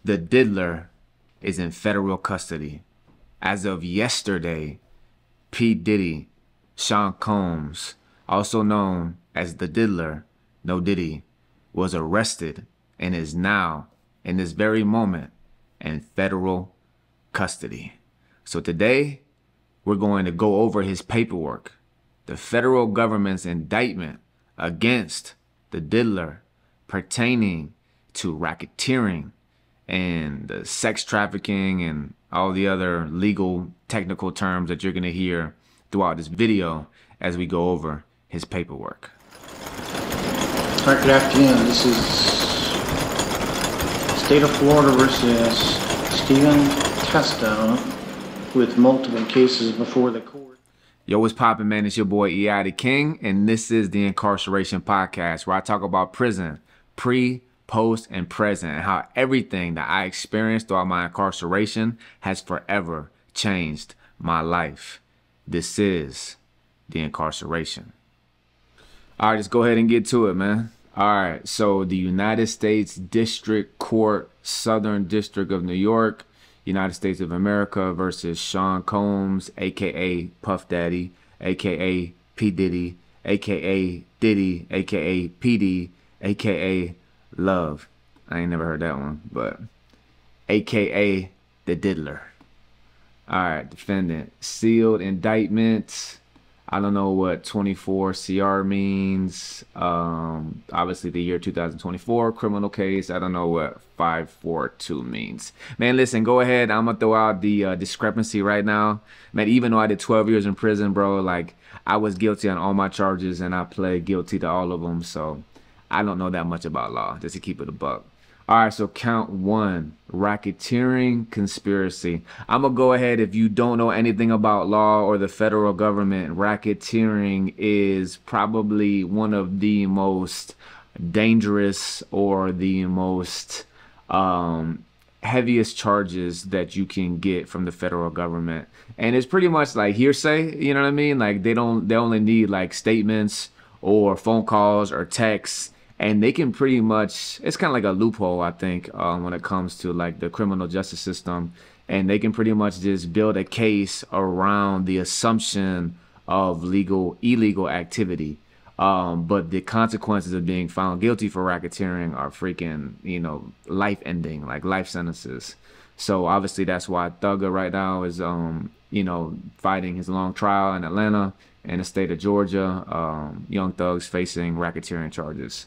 The diddler is in federal custody. As of yesterday, P. Diddy, Sean Combs, also known as the diddler, No Diddy, was arrested and is now, in this very moment, in federal custody. So today, we're going to go over his paperwork, the federal government's indictment against the diddler pertaining to racketeering and the sex trafficking and all the other legal technical terms that you're going to hear throughout this video as we go over his paperwork. All right, good afternoon. This is State of Florida versus Stephen Testa with multiple cases before the court. Yo, what's poppin', man? It's your boy E.I. the King, and this is the Incarceration Podcast, where I talk about prison, pre, post, and present, and how everything that I experienced throughout my incarceration has forever changed my life. This is the Incarceration. All right, let's go ahead and get to it, man. All right, so the United States District Court, Southern District of New York, United States of America versus Sean Combs, a.k.a. Puff Daddy, a.k.a. P. Diddy, a.k.a. Diddy, a.k.a. PD, a.k.a. Love. I ain't never heard that one, but a.k.a. the diddler. All right, defendant. Sealed indictment. I don't know what 24 CR means. Obviously the year 2024 criminal case. I don't know what 542 means. Man, listen, go ahead. I'm gonna throw out the discrepancy right now. Man, even though I did 12 years in prison, bro, like I was guilty on all my charges and I pled guilty to all of them. So I don't know that much about law, just to keep it a buck. All right, so count one, racketeering conspiracy. I'm gonna go ahead. If you don't know anything about law or the federal government, racketeering is probably one of the most dangerous or the most heaviest charges that you can get from the federal government. And it's pretty much like hearsay, you know what I mean? Like they only need like statements or phone calls or texts. And they can pretty much, it's kind of like a loophole, I think, when it comes to like the criminal justice system. And they can pretty much just build a case around the assumption of illegal activity. But the consequences of being found guilty for racketeering are freaking, you know, life ending, like life sentences. So obviously that's why Thugger right now is, you know, fighting his long trial in Atlanta and the state of Georgia. Young Thug's facing racketeering charges.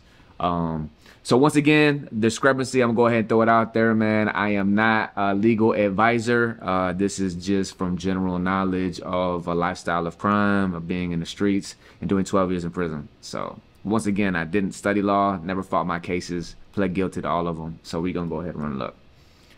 So once again, discrepancy, I'm gonna go ahead and throw it out there, man. I am not a legal advisor. This is just from general knowledge of a lifestyle of crime, of being in the streets and doing 12 years in prison. So once again, I didn't study law, never fought my cases, pled guilty to all of them. So we're gonna go ahead and run it up.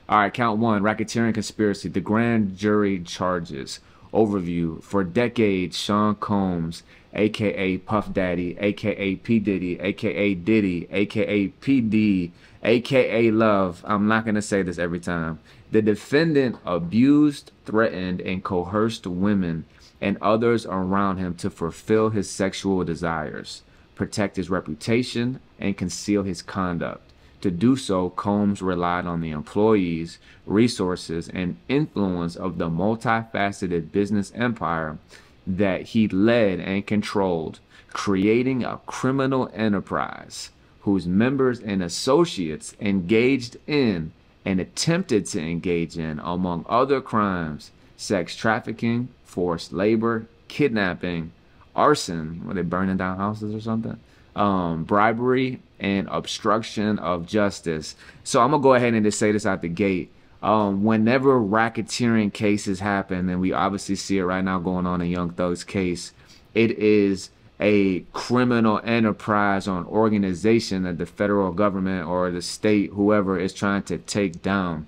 All right, count one, racketeering conspiracy, the grand jury charges. Overview. For decades, Sean Combs, a.k.a. Puff Daddy, a.k.a. P. Diddy, a.k.a. Diddy, a.k.a. PD, a.k.a. Love. I'm not going to say this every time. The defendant abused, threatened, and coerced women and others around him to fulfill his sexual desires, protect his reputation, and conceal his conduct. To do so, Combs relied on the employees, resources, and influence of the multifaceted business empire that he led and controlled, creating a criminal enterprise whose members and associates engaged in and attempted to engage in, among other crimes, sex trafficking, forced labor, kidnapping, arson, were they burning down houses or something? Bribery, and obstruction of justice. So I'm gonna go ahead and just say this out the gate. Whenever racketeering cases happen, and we obviously see it right now going on in Young Thug's case, it is a criminal enterprise or an organization that the federal government or the state, whoever, is trying to take down.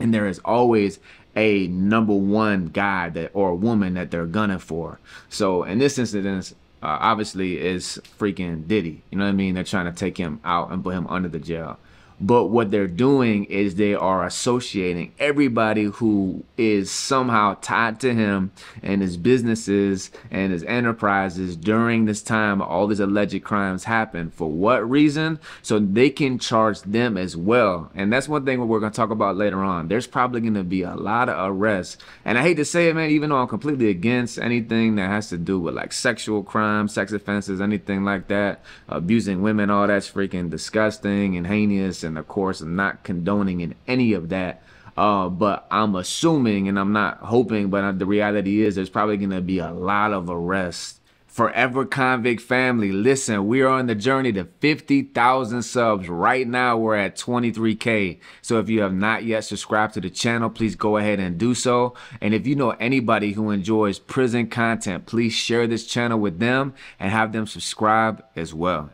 And there is always a number one guy that or woman that they're gunning for. So in this instance, obviously is freaking Diddy. You know what I mean? They're trying to take him out and put him under the jail. But what they're doing is they are associating everybody who is somehow tied to him and his businesses and his enterprises during this time all these alleged crimes happen. For what reason? So they can charge them as well. And that's one thing we're going to talk about later on. There's probably going to be a lot of arrests. And I hate to say it, man, even though I'm completely against anything that has to do with like sexual crimes, sex offenses, anything like that, abusing women, all that's freaking disgusting and heinous. And of course, I'm not condoning in any of that. But I'm assuming, and I'm not hoping, but the reality is there's probably going to be a lot of arrests. Forever Convict family, listen, we are on the journey to 50,000 subs. Right now, we're at 23K. So if you have not yet subscribed to the channel, please go ahead and do so. And if you know anybody who enjoys prison content, please share this channel with them and have them subscribe as well.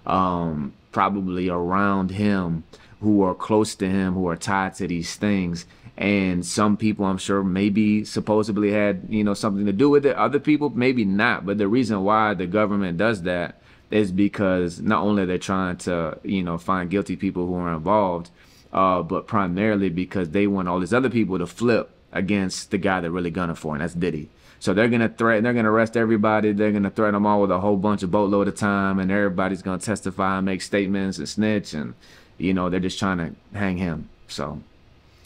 Probably around him, who are close to him, who are tied to these things. And some people, I'm sure, maybe supposedly had, you know, something to do with it. Other people, maybe not. But the reason why the government does that is because not only are they trying to, you know, find guilty people who are involved, but primarily because they want all these other people to flip against the guy they're really gunning for, and that's Diddy. So they're going to threaten, they're going to arrest everybody. They're going to threaten them all with a whole bunch of boatload of time, and everybody's going to testify and make statements and snitch. And, you know, they're just trying to hang him. So.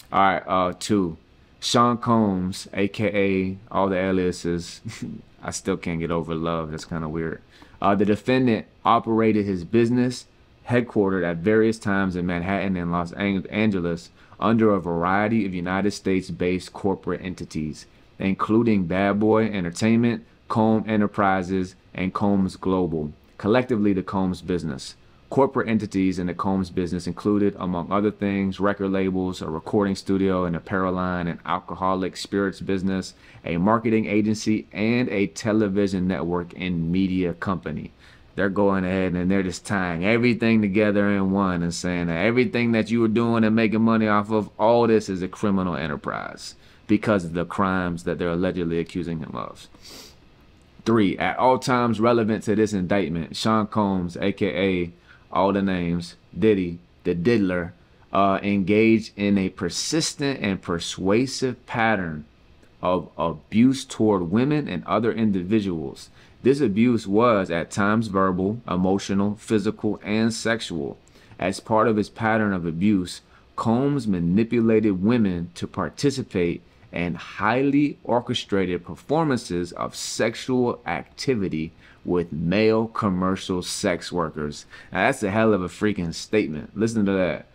All right, 2, Sean Combs, aka all the aliases. I still can't get over love. That's kind of weird. The defendant operated his business headquartered at various times in Manhattan and Los Angeles under a variety of United States-based corporate entities, including Bad Boy Entertainment, Combs Enterprises, and Combs Global, collectively the Combs Business. Corporate entities in the Combs business included, among other things, record labels, a recording studio, an apparel line, an alcoholic spirits business, a marketing agency, and a television network and media company. They're going ahead and they're just tying everything together in one and saying that everything that you were doing and making money off of, all this is a criminal enterprise because of the crimes that they're allegedly accusing him of. 3, at all times relevant to this indictment, Sean Combs, aka all the names, Diddy, the diddler, engaged in a persistent and persuasive pattern of abuse toward women and other individuals. This abuse was at times verbal, emotional, physical, and sexual. As part of his pattern of abuse, Combs manipulated women to participate in highly orchestrated performances of sexual activity with male commercial sex workers. Now, that's a hell of a freaking statement. Listen to that.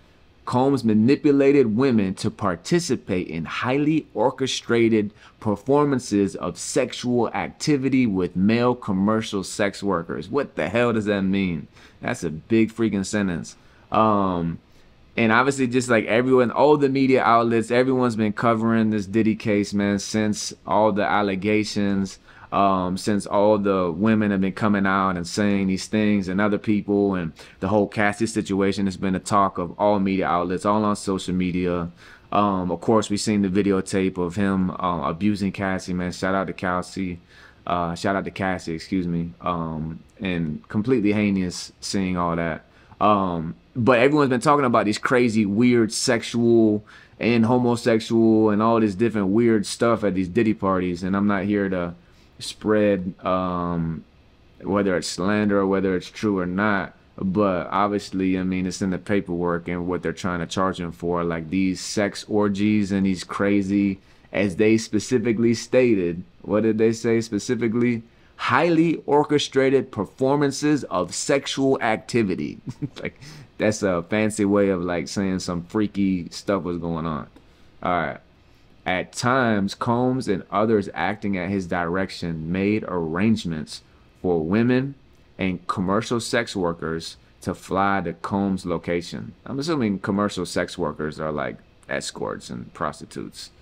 Combs manipulated women to participate in highly orchestrated performances of sexual activity with male commercial sex workers. What the hell does that mean? That's a big freaking sentence. And obviously, just like everyone, all the media outlets, everyone's been covering this Diddy case, man, since all the allegations, since all the women have been coming out and saying these things, and other people, and the whole Cassie situation has been a talk of all media outlets, all on social media. Of course, we've seen the videotape of him abusing Cassie, man. Shout out to Cassie. Excuse me. And completely heinous seeing all that. But everyone's been talking about these crazy, weird sexual and homosexual and all this different weird stuff at these Diddy parties. And I'm not here to spread whether it's slander or whether it's true or not. But obviously, I mean, it's in the paperwork and what they're trying to charge him for. Like these sex orgies and these crazy, as they specifically stated, what did they say specifically? Highly orchestrated performances of sexual activity. Like, that's a fancy way of like saying some freaky stuff was going on. All right. At times, Combs and others acting at his direction made arrangements for women and commercial sex workers to fly to Combs' location. I'm assuming commercial sex workers are like escorts and prostitutes,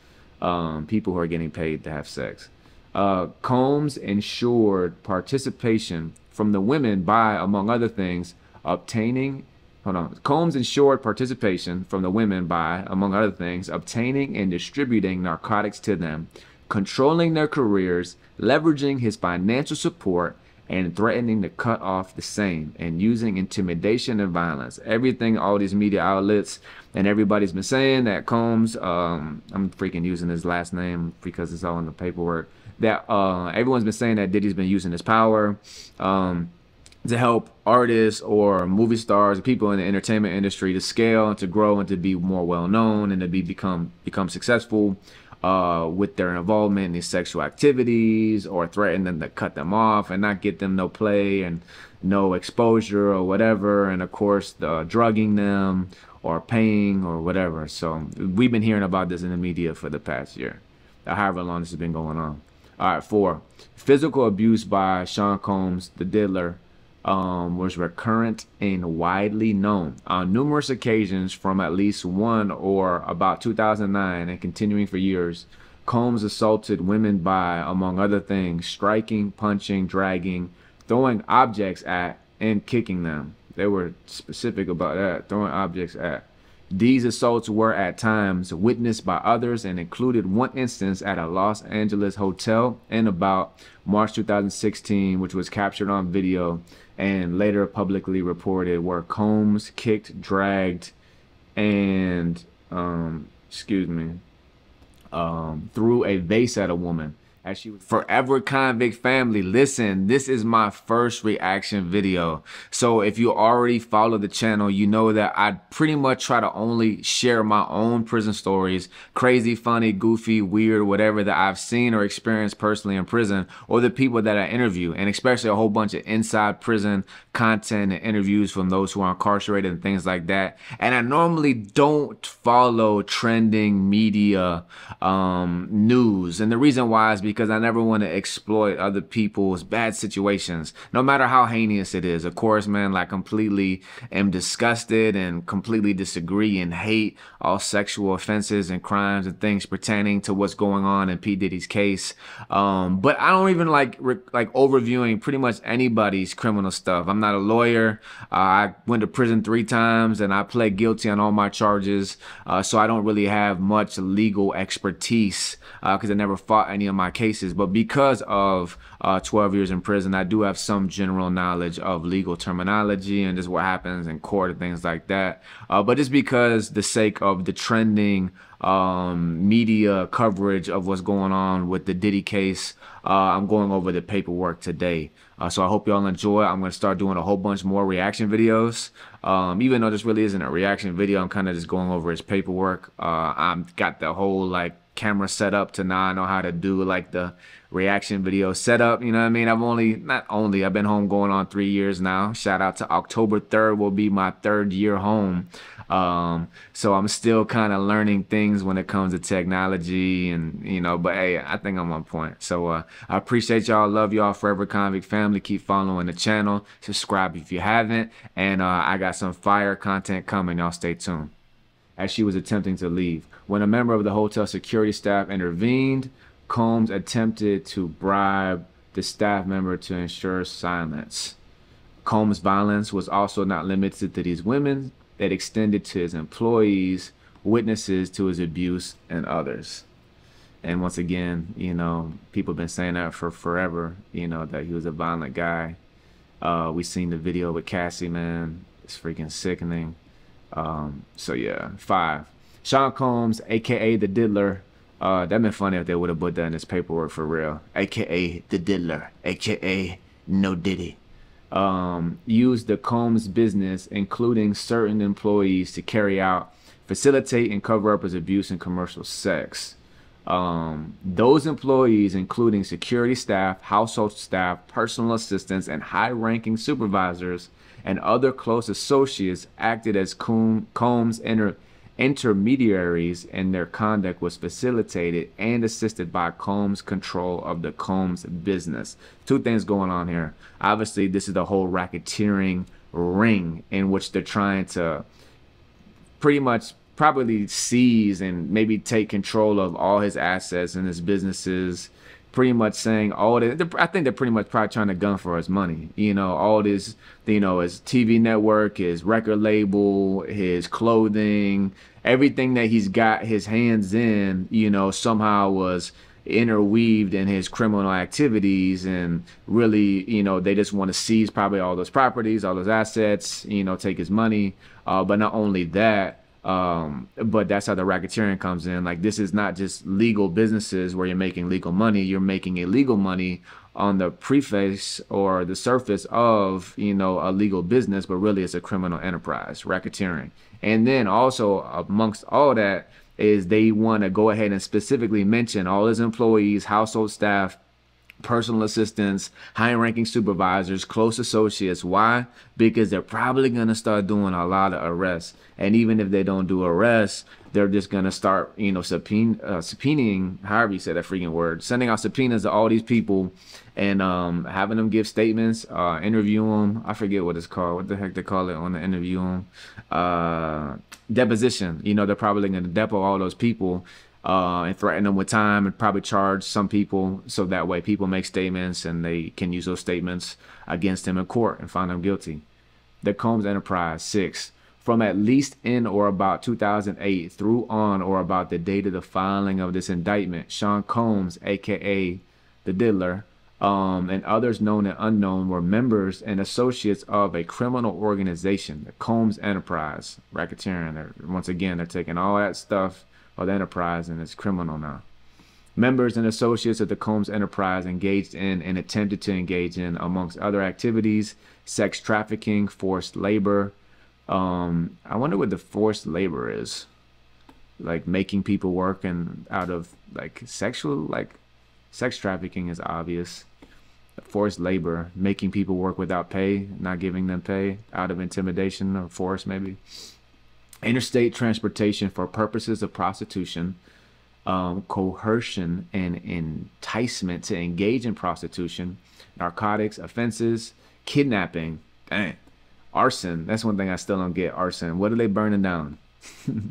people who are getting paid to have sex. Combs ensured participation from the women by, among other things, obtaining and distributing narcotics to them, controlling their careers, leveraging his financial support, and threatening to cut off the same, and using intimidation and violence. Everything, all these media outlets and everybody's been saying that Combs, I'm freaking using his last name because it's all in the paperwork, that everyone's been saying that Diddy's been using his power to help artists or movie stars, people in the entertainment industry to scale and to grow and to be more well known and to become successful with their involvement in these sexual activities, or threaten them to cut them off and not get them no play and no exposure or whatever, and of course drugging them or paying or whatever. So we've been hearing about this in the media for the past year, however long this has been going on. All right, 4, physical abuse by Sean Combs, the diddler, was recurrent and widely known. On numerous occasions from at least one or about 2009 and continuing for years, Combs assaulted women by, among other things, striking, punching, dragging, throwing objects at, and kicking them. They were specific about that, throwing objects at. These assaults were at times witnessed by others and included one instance at a Los Angeles hotel in about March 2016, which was captured on video and later publicly reported, where Combs kicked, dragged, and threw a vase at a woman as she was. Forever Convict family, listen, this is my first reaction video. So if you already follow the channel, you know that I pretty much try to only share my own prison stories, crazy, funny, goofy, weird, whatever that I've seen or experienced personally in prison, or the people that I interview, and especially a whole bunch of inside prison content and interviews from those who are incarcerated and things like that. And I normally don't follow trending media news, and the reason why is because I never want to exploit other people's bad situations, no matter how heinous it is. Of course, man, like, completely am disgusted and completely disagree and hate all sexual offenses and crimes and things pertaining to what's going on in P. Diddy's case. But I don't even like overviewing pretty much anybody's criminal stuff. I'm not a lawyer. I went to prison 3 times and I pled guilty on all my charges. So I don't really have much legal expertise because I never fought any of my cases. But because of 12 years in prison, I do have some general knowledge of legal terminology and just what happens in court and things like that. But just because the sake of the trending media coverage of what's going on with the Diddy case, I'm going over the paperwork today. So I hope y'all enjoy. I'm going to start doing a whole bunch more reaction videos. Even though this really isn't a reaction video, I'm kind of just going over his paperwork. I've got the whole like camera set up to now I know how to do like the reaction video setup, you know what I mean? I've been home going on 3 years now. Shout out to October 3rd will be my 3rd year home. So I'm still kind of learning things when it comes to technology, and you know, but hey, I think I'm on point. So I appreciate y'all, love y'all, Forever Convict family. Keep following the channel, subscribe if you haven't, and I got some fire content coming, y'all stay tuned. As she was attempting to leave, when a member of the hotel security staff intervened, Combs attempted to bribe the staff member to ensure silence. Combs' violence was also not limited to these women. It extended to his employees, witnesses to his abuse, and others. And once again, you know, people have been saying that for forever, you know, that he was a violent guy. We seen the video with Cassie, man. It's freaking sickening. So yeah, 5. Sean Combs, aka the diddler. That'd been funny if they would have put that in his paperwork for real. AKA the diddler, aka no Diddy. Used the Combs business, including certain employees, to carry out, facilitate, and cover up his abuse and commercial sex. Those employees, including security staff, household staff, personal assistants, and high-ranking supervisors and other close associates, acted as Combs intermediaries, and their conduct was facilitated and assisted by Combs' control of the Combs business. 2 things going on here. Obviously, this is the whole racketeering ring in which they're trying to pretty much probably seize and maybe take control of all his assets and his businesses, pretty much saying all this. I think they're pretty much probably trying to gun for his money. You know, all this, you know, his TV network, his record label, his clothing, everything that he's got his hands in, you know, somehow was interweaved in his criminal activities, and really, they just want to seize probably all those properties, all those assets, take his money. But not only that, but that's how the racketeering comes in. Like, this is not just legal businesses where you're making legal money. You're making illegal money on the preface or the surface of, a legal business, but really it's a criminal enterprise, racketeering. And then also amongst all that is they want to go ahead and specifically mention all his employees, household staff, personal assistants, high-ranking supervisors, close associates. Why? Because they're probably going to start doing a lot of arrests. And even if they don't do arrests, they're just going to start, subpoenaing, however you say that freaking word, sending out subpoenas to all these people and having them give statements, interview them. I forget what it's called. What the heck they call it on the interview them? Deposition. They're probably going to depo all those people and threaten them with time and probably charge some people, so that way people make statements and they can use those statements against him in court and find them guilty. The Combs Enterprise. 6. From at least in or about 2008 through on or about the date of the filing of this indictment, Sean Combs, aka the Diddler, and others known and unknown were members and associates of a criminal organization, the Combs Enterprise, racketeering. Once again, they're taking all that stuff of the enterprise and it's criminal now. Members and associates of the Combs Enterprise engaged in and attempted to engage in, amongst other activities, sex trafficking, forced labor. I wonder what the forced labor is. Like making people work and out of like sexual, like sex trafficking is obvious. Forced labor, making people work without pay, not giving them pay out of intimidation or force maybe. Interstate transportation for purposes of prostitution, coercion and enticement to engage in prostitution, narcotics offenses, kidnapping, dang, arson. That's one thing I still don't get. Arson. What are they burning down?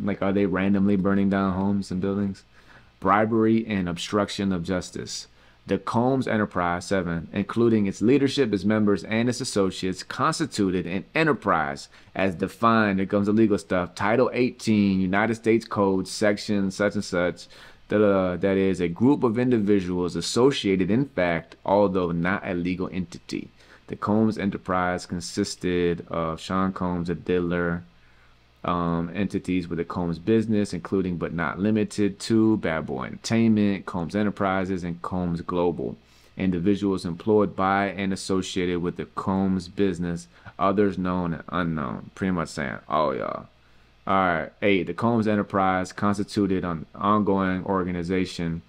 Like, are they randomly burning down homes and buildings? Bribery and obstruction of justice. The Combs Enterprise, 7, including its leadership, its members, and its associates, constituted an enterprise as defined. Here comes the legal stuff. Title 18, United States Code, section such and such. That is a group of individuals associated in fact, although not a legal entity. The Combs Enterprise consisted of Sean Combs, a Diddler, entities with the Combs business, including but not limited to Bad Boy Entertainment, Combs Enterprises, and Combs Global. Individuals employed by and associated with the Combs business, others known and unknown. Pretty much saying, oh y'all. All right. 8. The Combs Enterprise constituted an ongoing organization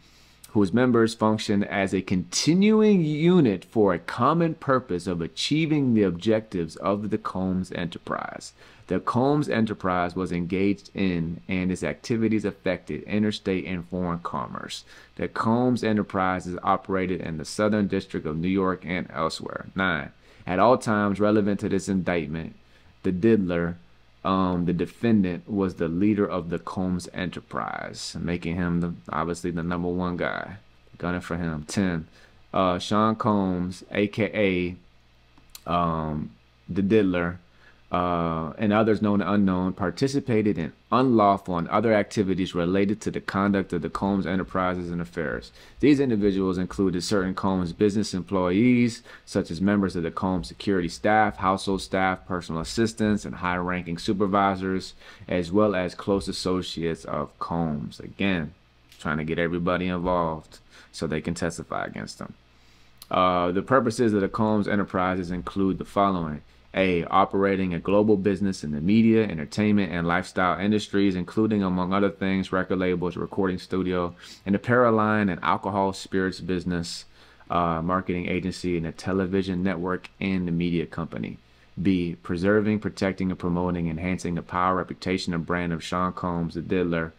whose members function as a continuing unit for a common purpose of achieving the objectives of the Combs Enterprise. The Combs Enterprise was engaged in and its activities affected interstate and foreign commerce. The Combs Enterprise is operated in the Southern District of New York and elsewhere. 9. At all times relevant to this indictment, the Diddler, the defendant, was the leader of the Combs Enterprise, making him obviously the #1 guy. Gunning for him. 10. Sean Combs, aka the Diddler, and others known and unknown, participated in unlawful and other activities related to the conduct of the Combs Enterprises and affairs. These individuals included certain Combs business employees, such as members of the Combs security staff, household staff, personal assistants, and high-ranking supervisors, as well as close associates of Combs. Again, trying to get everybody involved so they can testify against them. The purposes of the Combs Enterprises include the following. A. Operating a global business in the media, entertainment, and lifestyle industries, including, among other things, record labels, recording studio, an apparel line, an alcohol spirits business, marketing agency, and a television network, and the media company. B. Preserving, protecting, and promoting, enhancing the power, reputation, and brand of Sean Combs, the Diddler,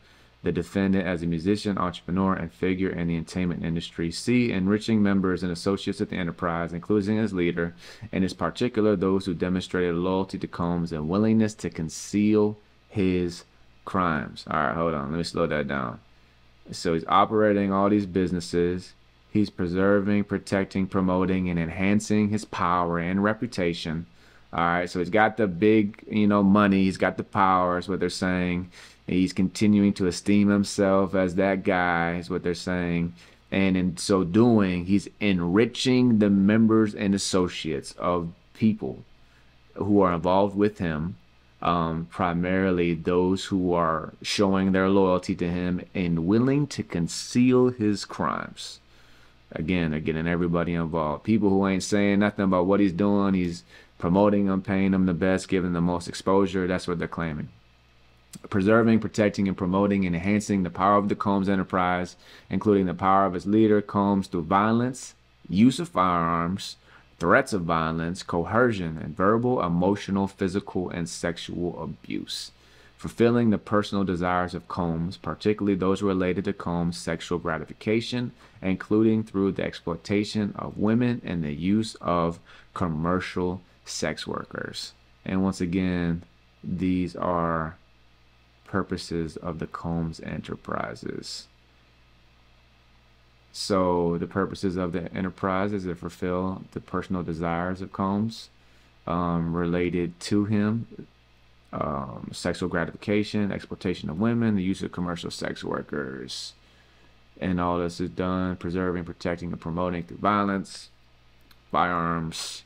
the defendant, as a musician, entrepreneur, and figure in the entertainment industry. C. Enriching members and associates of the enterprise, including his leader, and in particular those who demonstrated loyalty to Combs and willingness to conceal his crimes. All right, hold on. Let me slow that down. So he's operating all these businesses. He's preserving, protecting, promoting, and enhancing his power and reputation. All right, so he's got the big, money. He's got the power, is what they're saying. He's continuing to esteem himself as that guy, is what they're saying. And in so doing, he's enriching the members and associates of people who are involved with him, primarily those who are showing their loyalty to him and willing to conceal his crimes. Again, they're getting everybody involved. People who ain't saying nothing about what he's doing, he's promoting them, paying them the best, giving them the most exposure. That's what they're claiming. Preserving, protecting, and promoting and enhancing the power of the Combs enterprise, including the power of its leader, Combs, through violence, use of firearms, threats of violence, coercion, and verbal, emotional, physical, and sexual abuse. Fulfilling the personal desires of Combs, particularly those related to Combs' sexual gratification, including through the exploitation of women and the use of commercial sex workers. And once again, these are purposes of the Combs enterprises. So the purposes of the enterprise is to fulfill the personal desires of Combs related to him, sexual gratification, exploitation of women, the use of commercial sex workers. And all this is done preserving, protecting, and promoting through violence, firearms,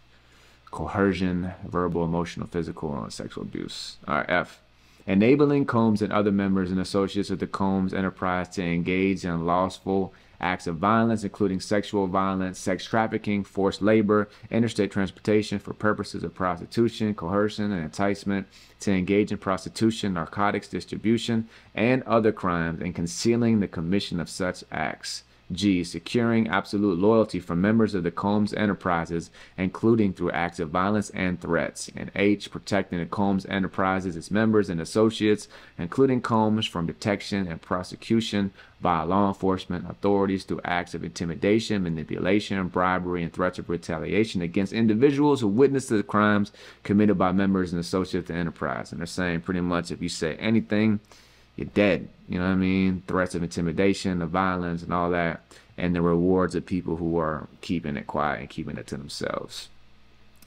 coercion, verbal, emotional, physical, and sexual abuse. All right, F. Enabling Combs and other members and associates of the Combs enterprise to engage in lawful acts of violence, including sexual violence, sex trafficking, forced labor, interstate transportation for purposes of prostitution, coercion, and enticement, to engage in prostitution, narcotics distribution, and other crimes, and concealing the commission of such acts. G. Securing absolute loyalty from members of the Combs enterprises, including through acts of violence and threats. And H. Protecting the Combs enterprises, its members and associates, including Combs, from detection and prosecution by law enforcement authorities through acts of intimidation, manipulation, bribery, and threats of retaliation against individuals who witness to the crimes committed by members and associates of the enterprise. And they're saying pretty much if you say anything, you're dead. You know what I mean? Threats of intimidation, of violence, and all that. And the rewards of people who are keeping it quiet and keeping it to themselves.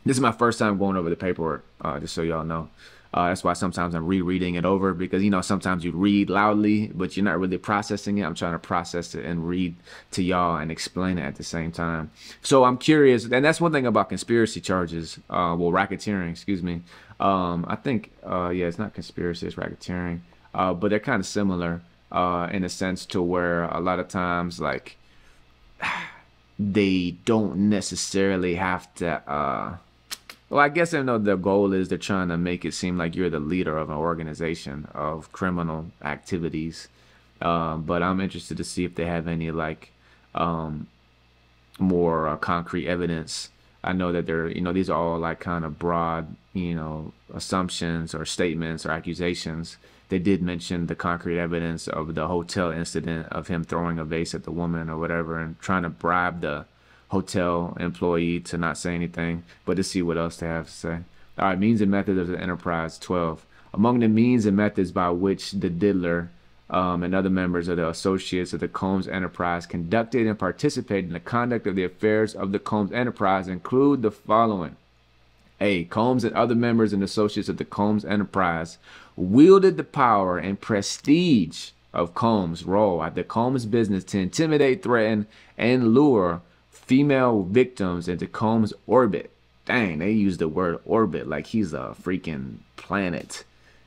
This is my first time going over the paperwork, just so y'all know. That's why sometimes I'm rereading it over, because, you know, sometimes you read loudly, but you're not really processing it. I'm trying to process it and read to y'all and explain it at the same time. So I'm curious, and that's one thing about conspiracy charges, well, racketeering, excuse me. I think, yeah, it's not conspiracy, it's racketeering. But they're kind of similar in a sense to where a lot of times, like, they don't necessarily have to, well, I guess I know the goal is they're trying to make it seem like you're the leader of an organization of criminal activities. But I'm interested to see if they have any, like, more concrete evidence. I know that they're, you know, these are all like kind of broad, you know, assumptions or statements or accusations. They did mention the concrete evidence of the hotel incident of him throwing a vase at the woman or whatever and trying to bribe the hotel employee to not say anything, but to see what else they have to say. All right, means and methods of the enterprise, 12. Among the means and methods by which the diddler and other members of the associates of the Combs enterprise conducted and participated in the conduct of the affairs of the Combs enterprise include the following. A. Combs and other members and associates of the Combs enterprise wielded the power and prestige of Combs' role at the Combs business to intimidate, threaten, and lure female victims into Combs' orbit. Dang, they use the word orbit like he's a freaking planet.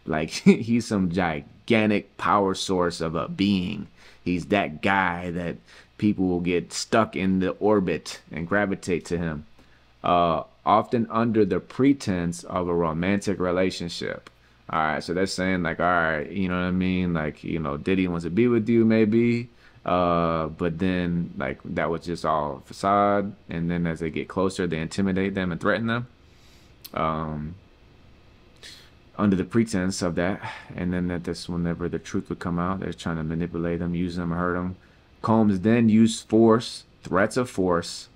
Like he's some gigantic power source of a being. He's that guy that people will get stuck in the orbit and gravitate to him. Often under the pretense of a romantic relationship. All right, so they're saying like, all right, you know what I mean? Like, you know, Diddy wants to be with you maybe, but then like that was just all facade. And then as they get closer, they intimidate them and threaten them under the pretense of that. And then that this, whenever the truth would come out, they're trying to manipulate them, use them, hurt them. Combs then used force, threats of force,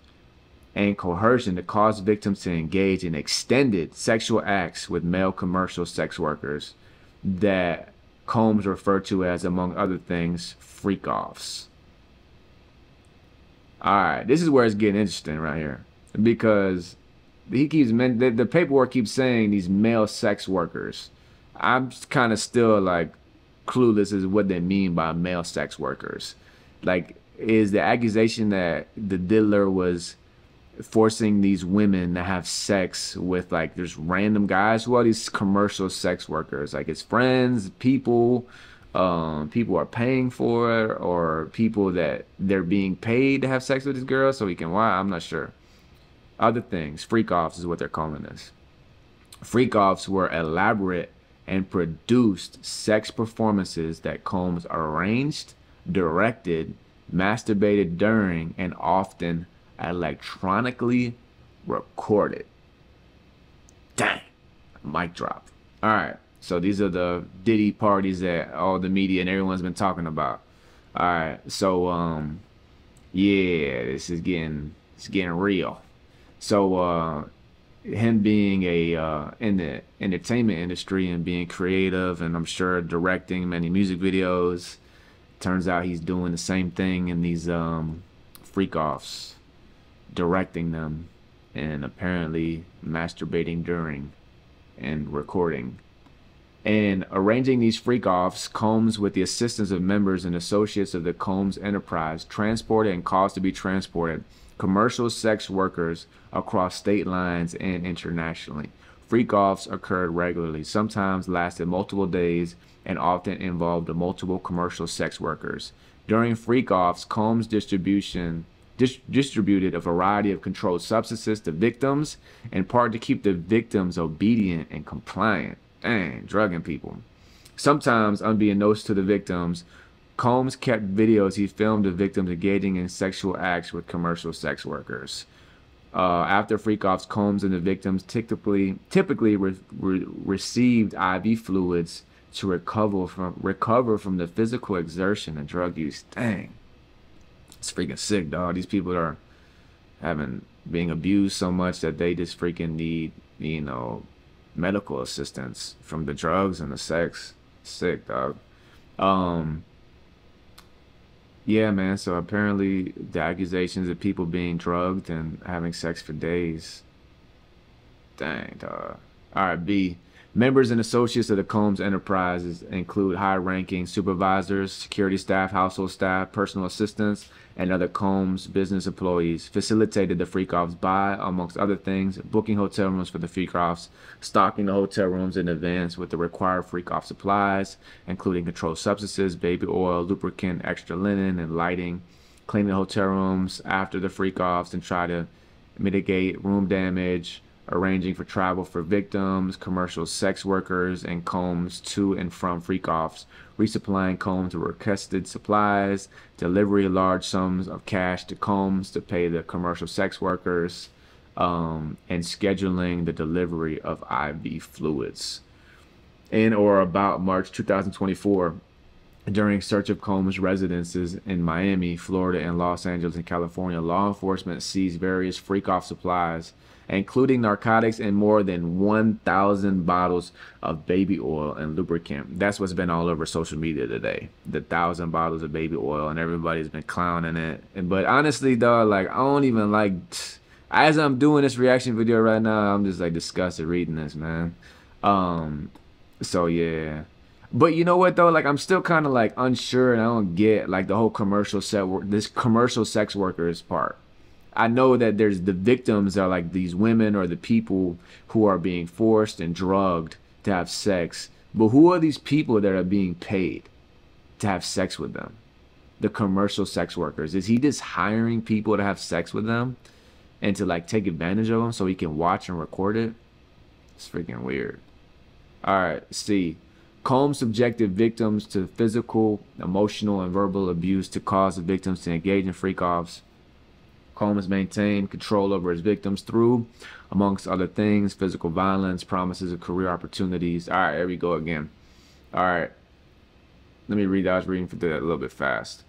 and coercion to cause victims to engage in extended sexual acts with male commercial sex workers that Combs referred to as, among other things, freak-offs. All right, this is where it's getting interesting right here, because he keeps the paperwork keeps saying these male sex workers. I'm kind of still like clueless as what they mean by male sex workers. Like, is the accusation that the diddler was forcing these women to have sex with like there's random guys. Who are these commercial sex workers? Like his friends, people, people are paying for it, or people that they're being paid to have sex with this girl so he can. Why? I'm not sure. Other things, freak offs is what they're calling this. Freak offs were elaborate and produced sex performances that Combs arranged, directed, masturbated during, and often electronically recorded. Dang, mic drop. All right, so these are the Diddy parties that all the media and everyone's been talking about. All right, so yeah, this is getting real. So him being a in the entertainment industry and being creative, and I'm sure directing many music videos, turns out he's doing the same thing in these freak offs, directing them, and apparently masturbating during and recording. And arranging these freak offs, Combs, with the assistance of members and associates of the Combs enterprise, transported and caused to be transported commercial sex workers across state lines and internationally. Freak offs occurred regularly, sometimes lasted multiple days, and often involved multiple commercial sex workers. During freak offs, Combs distributed a variety of controlled substances to victims, in part to keep the victims obedient and compliant. Dang, drugging people. Sometimes, unbeknownst to the victims, Combs kept videos he filmed of victims engaging in sexual acts with commercial sex workers. After freak-offs, Combs and the victims typically received IV fluids to recover from the physical exertion and drug use. Dang, it's freaking sick, dog. These people are being abused so much that they just freaking need, you know, medical assistance from the drugs and the sex. Sick, dog. Yeah, man, so apparently the accusations of people being drugged and having sex for days. Dang, dog. All right, B. Members and associates of the Combs enterprises include high-ranking supervisors, security staff, household staff, personal assistants, and other Combs business employees. Facilitated the freak-offs by, amongst other things, booking hotel rooms for the freak-offs, stocking the hotel rooms in advance with the required freak-off supplies, including controlled substances, baby oil, lubricant, extra linen, and lighting, cleaning the hotel rooms after the freak-offs and try to mitigate room damage, arranging for travel for victims, commercial sex workers, and Combs to and from freak-offs, resupplying Combs with requested supplies, delivery of large sums of cash to Combs to pay the commercial sex workers, and scheduling the delivery of IV fluids. In or about March 2024, during search of Combs' residences in Miami, Florida, and Los Angeles and California, law enforcement seized various freak-off supplies, including narcotics and more than 1,000 bottles of baby oil and lubricant. That's what's been all over social media today. The 1,000 bottles of baby oil, and everybody's been clowning it. But honestly, dog, like, I don't even like, as I'm doing this reaction video right now, I'm just like disgusted reading this, man. So yeah. But you know what though, like, I'm still kind of like unsure, and I don't get like the whole commercial sex workers part. I know that there's the victims are like these women or the people who are being forced and drugged to have sex. But who are these people that are being paid to have sex with them? The commercial sex workers. Is he just hiring people to have sex with them and to like take advantage of them so he can watch and record it? It's freaking weird. All right, C. Combs subjected victims to physical, emotional, and verbal abuse to cause the victims to engage in freak-offs. Combs maintained control over his victims through, amongst other things, physical violence, promises of career opportunities. All right, here we go again. All right, let me read that. I was reading for that a little bit fast.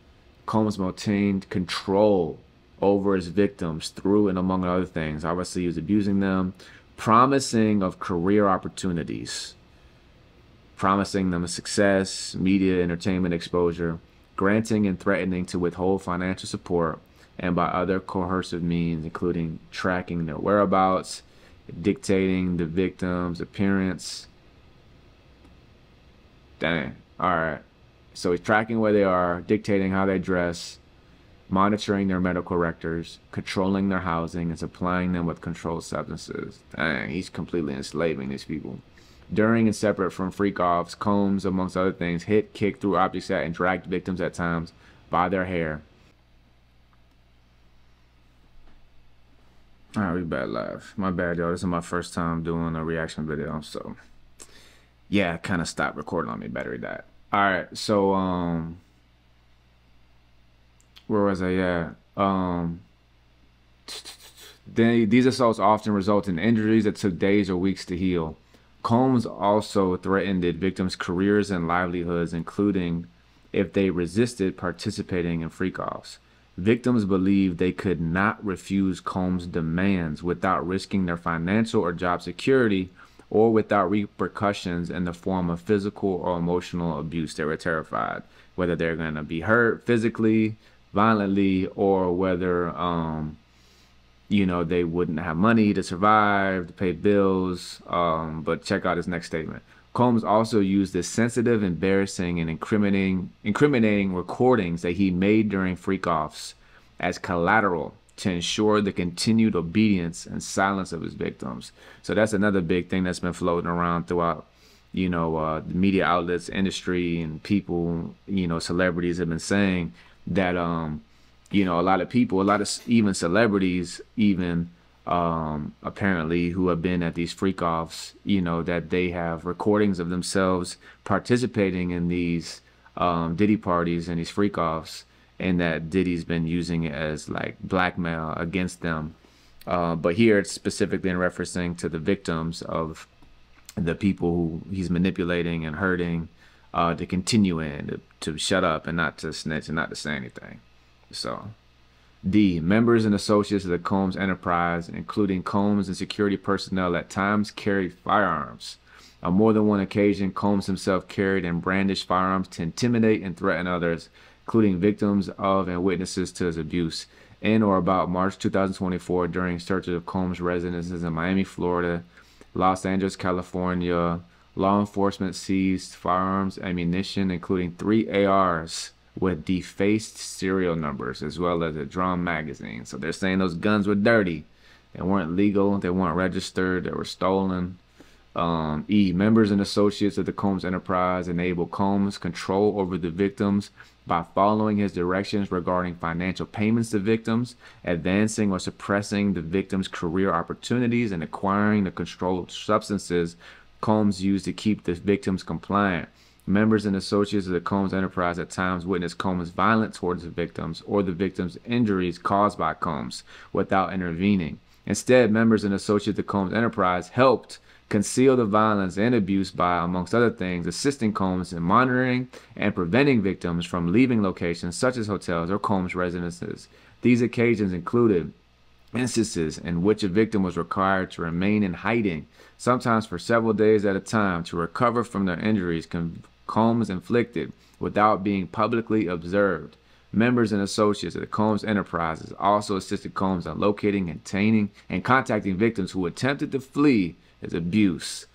Combs maintained control over his victims through and among other things. Obviously, he was abusing them, promising of career opportunities, promising them a success, media, entertainment exposure, granting and threatening to withhold financial support, and by other coercive means, including tracking their whereabouts, dictating the victim's appearance. Dang. All right. So he's tracking where they are, dictating how they dress, monitoring their medical records, controlling their housing, and supplying them with controlled substances. Dang, he's completely enslaving these people. During and separate from freak-offs, Combs, amongst other things, hit, kicked, threw objects at, and dragged victims at times by their hair. Alright, we better laugh. My bad, y'all. This is my first time doing a reaction video, so yeah, kind of stopped recording on me. Battery died. Alright, so where was I at? These assaults often result in injuries that took days or weeks to heal. Combs also threatened victims' careers and livelihoods, including if they resisted participating in freak-offs. Victims believed they could not refuse Combs' demands without risking their financial or job security, or without repercussions in the form of physical or emotional abuse. They were terrified, whether they're going to be hurt physically, violently, or whether you know, they wouldn't have money to survive, to pay bills. But check out his next statement. Combs also used the sensitive, embarrassing, and incriminating recordings that he made during freak-offs as collateral to ensure the continued obedience and silence of his victims. So that's another big thing that's been floating around throughout, you know, the media outlets, industry, and people, you know, celebrities have been saying that, you know, a lot of people, a lot of even celebrities, even apparently, who have been at these freak-offs, you know, that they have recordings of themselves participating in these Diddy parties and these freak-offs, and that Diddy's been using it as like blackmail against them. But here it's specifically in referencing to the victims of the people who he's manipulating and hurting, to continue to shut up and not to snitch and not to say anything. So, D. Members and associates of the Combs enterprise, including Combs and security personnel, at times carried firearms. On more than one occasion, Combs himself carried and brandished firearms to intimidate and threaten others, including victims of and witnesses to his abuse. In or about March 2024, during searches of Combs' residences in Miami, Florida, Los Angeles, California, law enforcement seized firearms, ammunition, including 3 ARs with defaced serial numbers, as well as a drum magazine. So they're saying those guns were dirty. They weren't legal. They weren't registered. They were stolen. E. Members and associates of the Combs enterprise enabled Combs control over the victims by following his directions regarding financial payments to victims, advancing or suppressing the victims' career opportunities, and acquiring the controlled substances Combs used to keep the victims compliant. Members and associates of the Combs enterprise at times witnessed Combs' violence towards the victims or the victims' injuries caused by Combs without intervening. Instead, members and associates of the Combs enterprise helped conceal the violence and abuse by, amongst other things, assisting Combs in monitoring and preventing victims from leaving locations such as hotels or Combs residences. These occasions included instances in which a victim was required to remain in hiding, sometimes for several days at a time, to recover from their injuries Combs inflicted without being publicly observed. Members and associates of the Combs enterprises also assisted Combs in locating, detaining, and contacting victims who attempted to flee his abuse.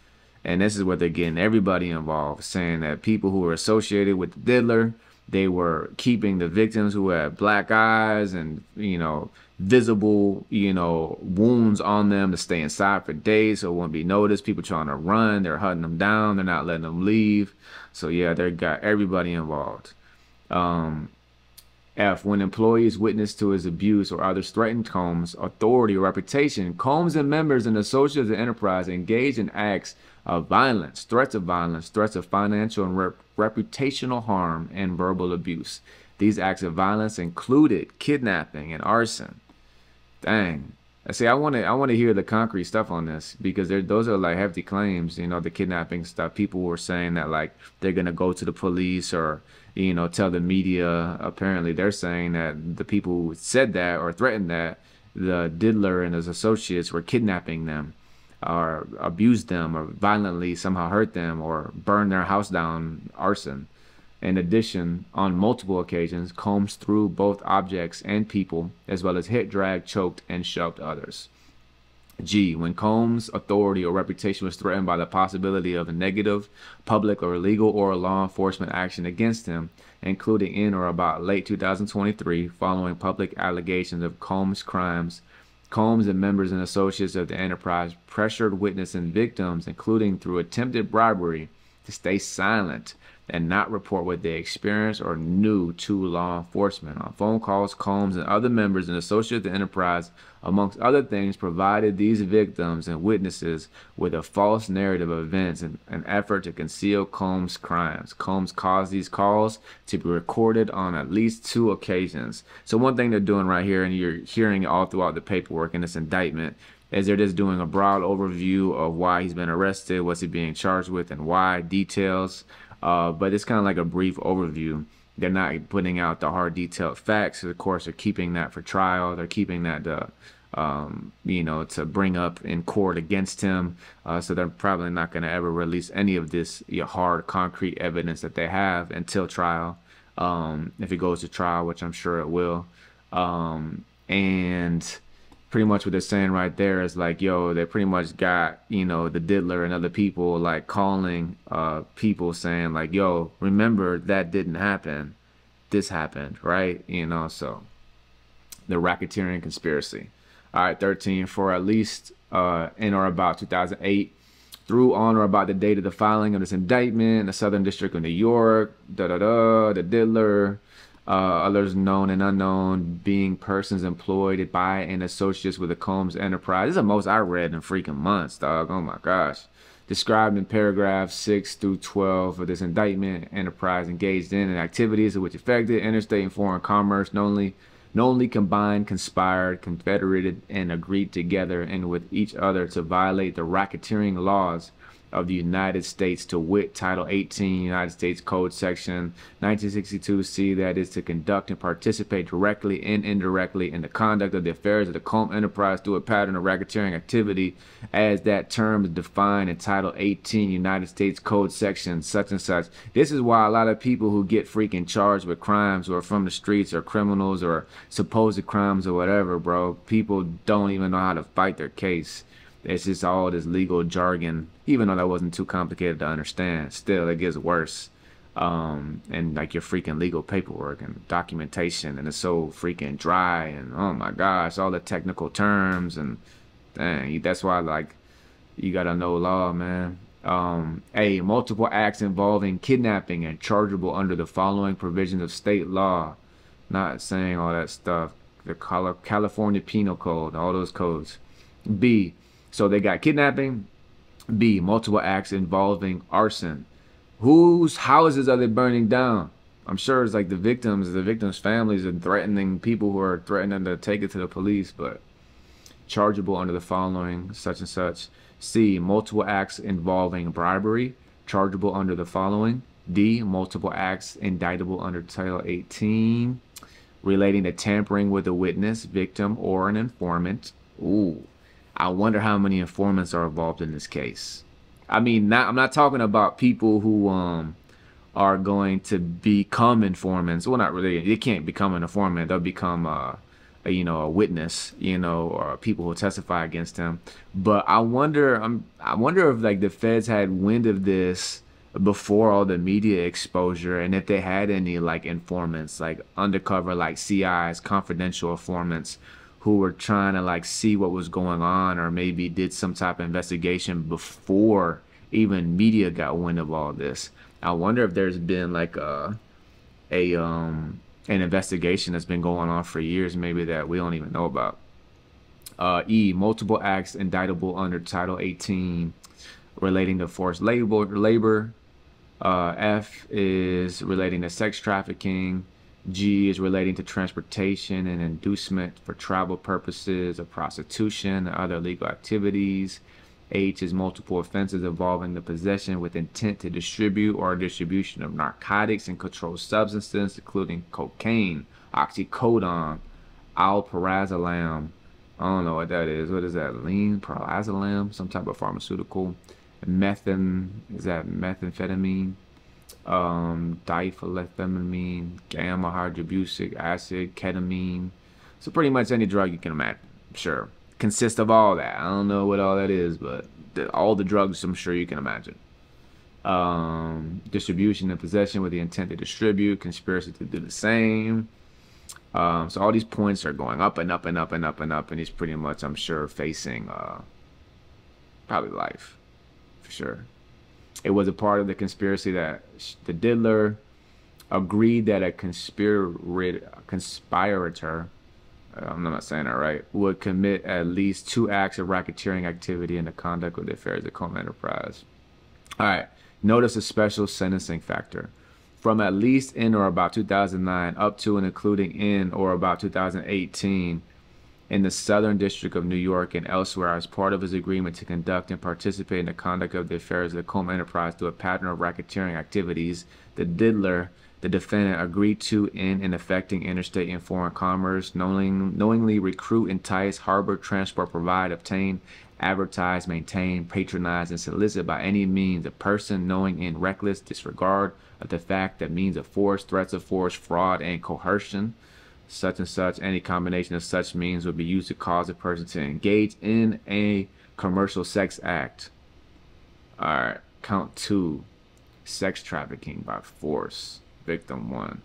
And this is what they're getting everybody involved, saying that people who were associated with the diddler, they were keeping the victims who had black eyes and, you know, visible, you know, wounds on them to stay inside for days so it wouldn't be noticed. People trying to run, they're hunting them down, they're not letting them leave. So yeah, they got everybody involved. F. When employees witness to his abuse or others threatened Combs' authority or reputation, Combs and members and associates of the enterprise engaged in acts of violence, threats of financial and reputational harm, and verbal abuse. These acts of violence included kidnapping and arson. Dang. See, I want to hear the concrete stuff on this, because those are like hefty claims. You know, the kidnapping stuff. People were saying that like they're gonna go to the police or, you know, tell the media. Apparently, they're saying that the people who said that or threatened that, the diddler and his associates, were kidnapping them, or abused them, or violently somehow hurt them, or burned their house down, arson. In addition, on multiple occasions, Combs threw both objects and people, as well as hit, dragged, choked, and shoved others. G, when Combs' authority or reputation was threatened by the possibility of a negative public or legal or law enforcement action against him, including in or about late 2023, following public allegations of Combs' crimes. Combs and members and associates of the enterprise pressured witnesses and victims, including through attempted bribery, to stay silent and not report what they experienced or knew to law enforcement. On phone calls, Combs and other members and associates of the enterprise, amongst other things, provided these victims and witnesses with a false narrative of events in an effort to conceal Combs' crimes. Combs caused these calls to be recorded on at least 2 occasions. So one thing they're doing right here, and you're hearing it all throughout the paperwork in this indictment, is they're just doing a broad overview of why he's been arrested, what's he being charged with, and why, details. But it's kind of like a brief overview. They're not putting out the hard detailed facts. Of course, they're keeping that for trial. They're keeping that to bring up in court against him. So they're probably not going to ever release any of this hard, concrete evidence that they have until trial. If it goes to trial, which I'm sure it will. And pretty much what they're saying right there is like, yo, they pretty much got, the diddler and other people like calling people saying like, yo, remember that didn't happen. This happened, right? So the racketeering conspiracy. All right, 13, for at least in or about 2008 through on or about the date of the filing of this indictment in the Southern District of New York, the diddler, others known and unknown, being persons employed by and associates with the Combs enterprise. This is the most I read in freaking months, dog. Oh my gosh. Described in paragraphs 6 through 12 of this indictment, enterprise engaged in activities which affected interstate and foreign commerce, knowingly combined, conspired, confederated, and agreed together and with each other to violate the racketeering laws of the United States, to wit, Title 18 United States Code Section 1962C, that is to conduct and participate directly and indirectly in the conduct of the affairs of the Combs enterprise through a pattern of racketeering activity as that term is defined in Title 18 United States Code Section such and such. This is why a lot of people who get freaking charged with crimes or from the streets or criminals or supposed crimes or whatever, bro, people don't even know how to fight their case. It's just all this legal jargon, even though that wasn't too complicated to understand. Still, it gets worse. And like your freaking legal paperwork and documentation, and it's so freaking dry, and oh my gosh, all the technical terms, and dang, that's why like you gotta know law, man. A, multiple acts involving kidnapping and chargeable under the following provisions of state law. Not saying all that stuff. The California Penal Code, all those codes. B, so they got kidnapping. B, multiple acts involving arson. Whose houses are they burning down? I'm sure it's like the victims' families, and threatening people who are threatening to take it to the police, but chargeable under the following such and such. C, multiple acts involving bribery, chargeable under the following. D, multiple acts indictable under Title 18 relating to tampering with a witness, victim, or an informant. Ooh. I wonder how many informants are involved in this case. I mean, I'm not talking about people who are going to become informants. Well, not really. They can't become an informant. They'll become a witness, or people who testify against him. But I wonder if like the feds had wind of this before all the media exposure, and if they had any like informants, like undercover, like CIs, confidential informants, who were trying to like see what was going on, or maybe did some type of investigation before even media got wind of all this. I wonder if there's been like an investigation that's been going on for years, maybe that we don't even know about. E, multiple acts indictable under Title 18 relating to forced labor. F is relating to sex trafficking. G is relating to transportation and inducement for travel purposes of prostitution and other illegal activities. H is multiple offenses involving the possession with intent to distribute or distribution of narcotics and controlled substances, including cocaine, oxycodone, alprazolam. I don't know what that is. What is that? Lean prazolam, some type of pharmaceutical. Is that methamphetamine? Diphenethylamine, gamma hydroxybutyric acid, ketamine. So pretty much any drug you can imagine. Sure. consists of all that. I don't know what all that is, but all the drugs I'm sure you can imagine. Distribution and possession with the intent to distribute, conspiracy to do the same. So all these points are going up and up and up and up and up, and he's pretty much, I'm sure, facing probably life, for sure. It was a part of the conspiracy that the diddler agreed that a conspirator, I'm not saying that right, would commit at least 2 acts of racketeering activity in the conduct of the affairs of the Coleman enterprise. All right, notice a special sentencing factor. From at least in or about 2009 up to and including in or about 2018 in the Southern District of New York and elsewhere as part of his agreement to conduct and participate in the conduct of the affairs of the Coleman enterprise through a pattern of racketeering activities, the diddler, the defendant, agreed to in and affecting interstate and foreign commerce, knowingly recruit, entice, harbor, transport, provide, obtain, advertise, maintain, patronize, and solicit by any means a person knowing in reckless disregard of the fact that means of force, threats of force, fraud, and coercion, such and such, any combination of such means will be used to cause a person to engage in a commercial sex act. All right, count 2, sex trafficking by force, victim 1.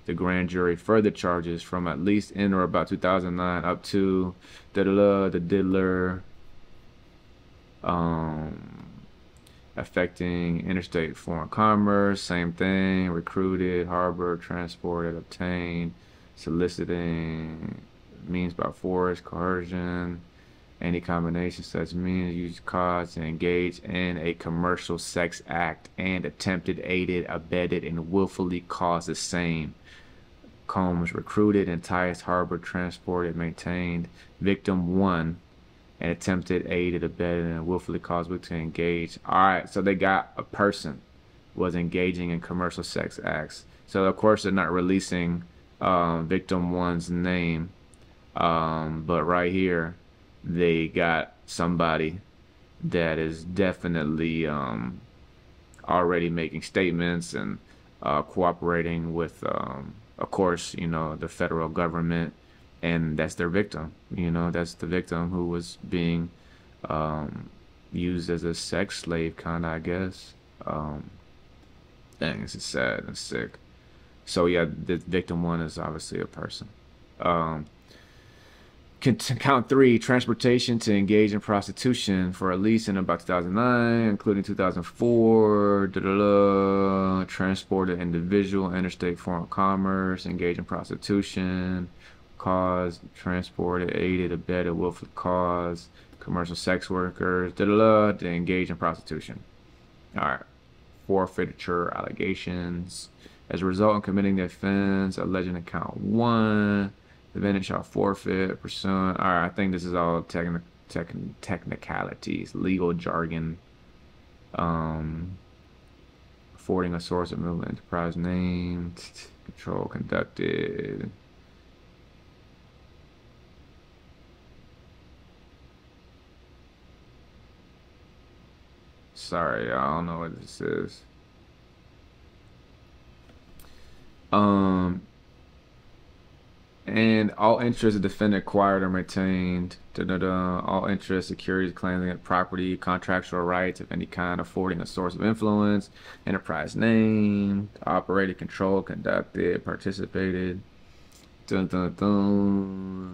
The grand jury further charges from at least in or about 2009 up to the diddler, affecting interstate foreign commerce, same thing, recruited, harbored, transported, obtained, soliciting, means by force, coercion, any combination such means used cause to engage in a commercial sex act and attempted, aided, abetted, and willfully caused the same. Combs recruited, enticed, harbored, transported, maintained, victim 1, and attempted, aided, abetted, and willfully caused victim to engage. All right, so they got a person was engaging in commercial sex acts. So of course they're not releasing victim 1's name, but right here they got somebody that is definitely already making statements and cooperating with, of course, you know, the federal government, and that's their victim. You know, that's the victim who was being used as a sex slave, kind of, I guess. Dang, this is sad and sick. So yeah, the victim 1 is obviously a person. Count 3, transportation to engage in prostitution for at least in about 2009, including 2004, transported individual, interstate foreign commerce, engage in prostitution, cause, transported, aided, abetted, willful cause, commercial sex workers, to engage in prostitution. All right, forfeiture allegations. As a result of committing the offense, alleged in count 1, the defendant shall forfeit, pursuant. All right, I think this is all technicalities, legal jargon. Affording a source of movement, enterprise name, control conducted. Sorry, I don't know what this is. And all interests the defendant acquired or maintained, all interests, securities, claims, property, contractual rights of any kind, affording a source of influence, enterprise name, operated, controlled, conducted, participated,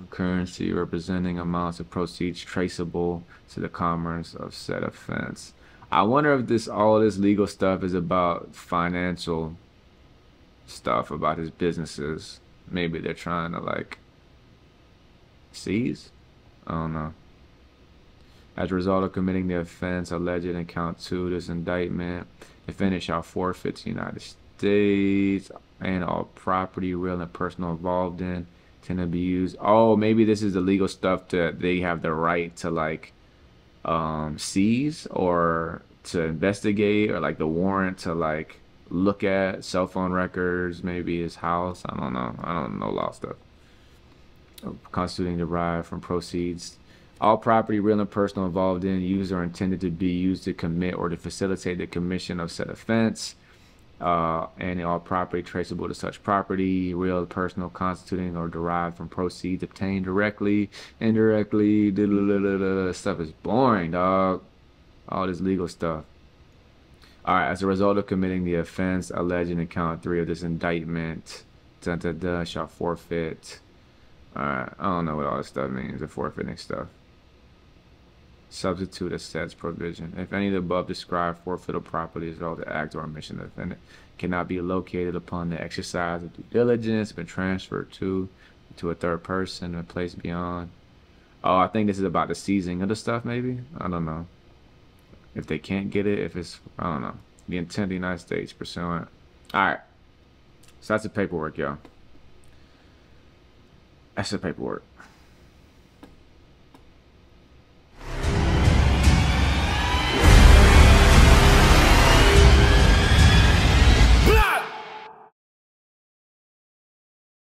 currency representing amounts of proceeds traceable to the commerce of said offense. I wonder if all this legal stuff is about financial stuff, about his businesses. Maybe they're trying to like seize? I don't know. As a result of committing the offense alleged in count 2, this indictment, defendant shall forfeit to the United States and all property, real and personal, involved in, tend to be used. Oh, maybe this is the legal stuff that they have the right to like seize or to investigate, or like the warrant to like look at cell phone records, maybe his house. I don't know. I don't know law stuff. Constituting derived from proceeds. All property, real and personal, involved in, used, or intended to be used to commit or to facilitate the commission of said offense. and all property traceable to such property, real, personal, constituting, or derived from proceeds obtained directly, indirectly. Stuff is boring, dog. All this legal stuff. All right, as a result of committing the offense alleged in count 3 of this indictment, shall forfeit. All right, I don't know what all this stuff means, the forfeiting stuff. Substitute a said provision. If any of the above described forfeited property is all the act or omission of the defendant cannot be located upon the exercise of due diligence, been transferred to a third person or placed beyond. Oh, I think this is about the seizing of the stuff, maybe? I don't know. If they can't get it, if it's, I don't know. The intent of the United States pursuant. All right. So that's the paperwork, y'all. That's the paperwork.